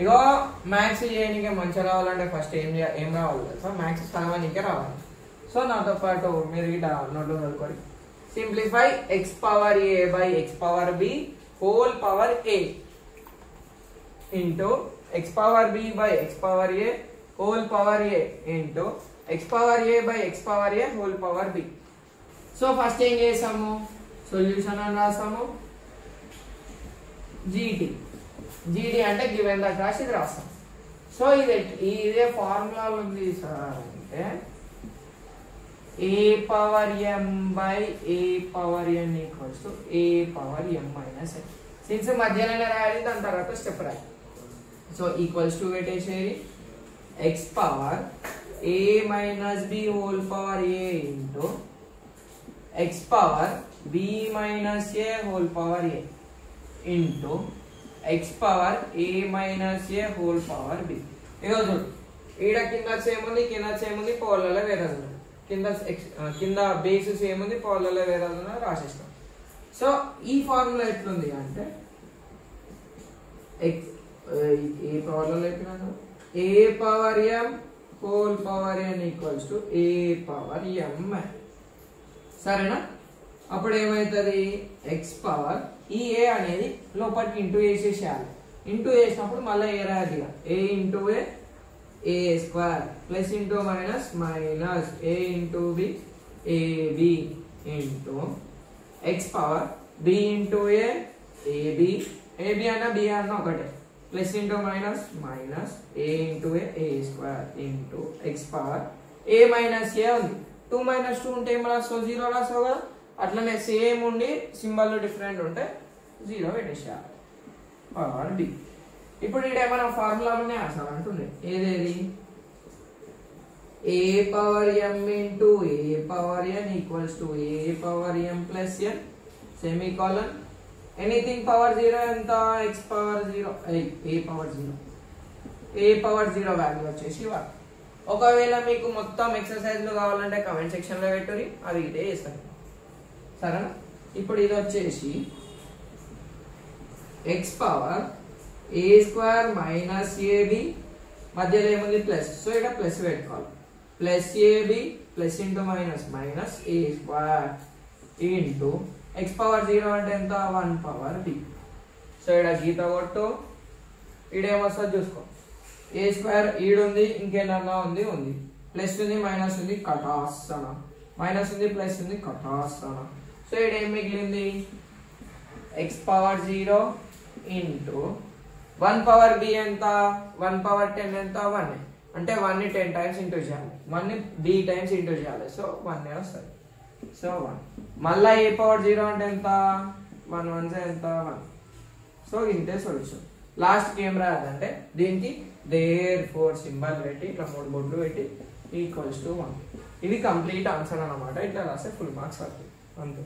ఇగో maths చేయడానికి మంచిగా రావాలంటే ఫస్ట్ ఏం రావాలి తెలుసా? మ్యాథ్స్ చదవడానికే రావాలి. సో నాతో పాటు మీరు ఇట్లా నోట్లో చదువుకోండి. Simplify x power a by x power b whole power a into x power b by x power A whole power a into x power a by x power A whole power b. So first ఏం చేసాము? Solution అని రాసాము. జీడి అంటే given that రాసి ఇది రాస్తాం. So ఇదే formula ఉంది సార్ అంటే a power m by a power n equals to a power m minus n. Signs మధ్యలోనే రాయాలి, దాని తర్వాత స్టెప్ రాయాలి. సో ఈక్వల్స్ టు పెట్టేసేది x power a minus b whole power a into x power b minus a whole power a into x power a minus a whole power b. ఇగో చూడు, ఈడ కింద సేమ్ ఉంది, కింద same ఉంది, పవర్లలో వేరే ఉంది. కింద బేస్ సేమ్ ఉంది, పవర్లలో వేరే ఉంది, రాసేస్తాం. సో ఈ ఫార్ములా ఎట్లుంది అంటే ఏ పవర్లలో ఎట్లా a power m whole power n equals to a power m. సరేనా? అప్పుడు ఏమవుతుంది? ఎక్స్ పవర్ ఈ ఏ అనేది లోపలికి ఇంటూ వేసేసేయాలి. ఇంటూ వేసినప్పుడు మళ్ళీ ఏ రాయాలి. A into a square plus into minus minus a into b ab into x power b into ab అన్న బి అన్న ఒకటే plus into minus minus a into a square into x power a minus a ఉంది. 2 minus 2 ఉంటే ఏం రాస్తావు? 0 రాస్తావు కదా. అట్లనే same ఉండి symbol different ఉంటే 0 పెట్టేసేయాలి. Power b. ఇప్పుడు ఇక్కడ ఏమైనా ఫార్ములాలోనే అసలు అంటుంది ఏదేది? A power m into a power n equals to a power m plus n semicolon anything power 0 ఎంత? X power 0 a power 0 a power 0 value వచ్చేసి 1. ఒకవేళ మీకు మొత్తం ఎక్సర్సైజ్లు కావాలంటే కమెంట్ సెక్షన్లో పెట్టుని అవి ఇదే చేస్తాను. సరేనా? ఇప్పుడు ఇది వచ్చేసి x power a square minus ab మధ్యలో ఏముంది? ప్లస్. సో ఇక్కడ ప్లస్ పెట్టుకోవాలి. Plus ab plus into minus minus a square into x power 0 అంటే ఎంత? 1 పవర్ బి. సో ఇక్కడ గీత కొట్టు, ఈడేమొస్తుంది చూసుకో. ఏ స్క్వేర్ ఈడుంది, ఇంకేమన్నా ఉంది, ప్లస్ ఉంది మైనస్ ఉంది, కటాస్తానా, మైనస్ ఉంది ప్లస్ ఉంది, కటాస్తానా. సో ఇక్కడ ఏం మిగిలింది? X power 0 into 1 power b ఎంత? 1 పవర్ 10 ఎంత? 1. అంటే 1ని 10 టైమ్స్ ఇంటూ చేయాలి, 1ని బి టైమ్స్ ఇంటూ చేయాలి. సో 1 వస్తుంది. సో 1 మళ్ళా ఏ పవర్ 0 అంటే ఎంత? 1 1 ఎంత? 1. సో ఇంతే సొల్యూషన్. లాస్ట్ ఏం రాదంటే దీనికి therefore సింబల్ పెట్టి ఇట్లా 3 బొట్లు పెట్టి ఈక్వల్స్ టు 1. ఇది కంప్లీట్ ఆన్సర్ అన్నమాట. ఇట్లా రాస్తే ఫుల్ మార్క్స్ వస్తాయి అంతే.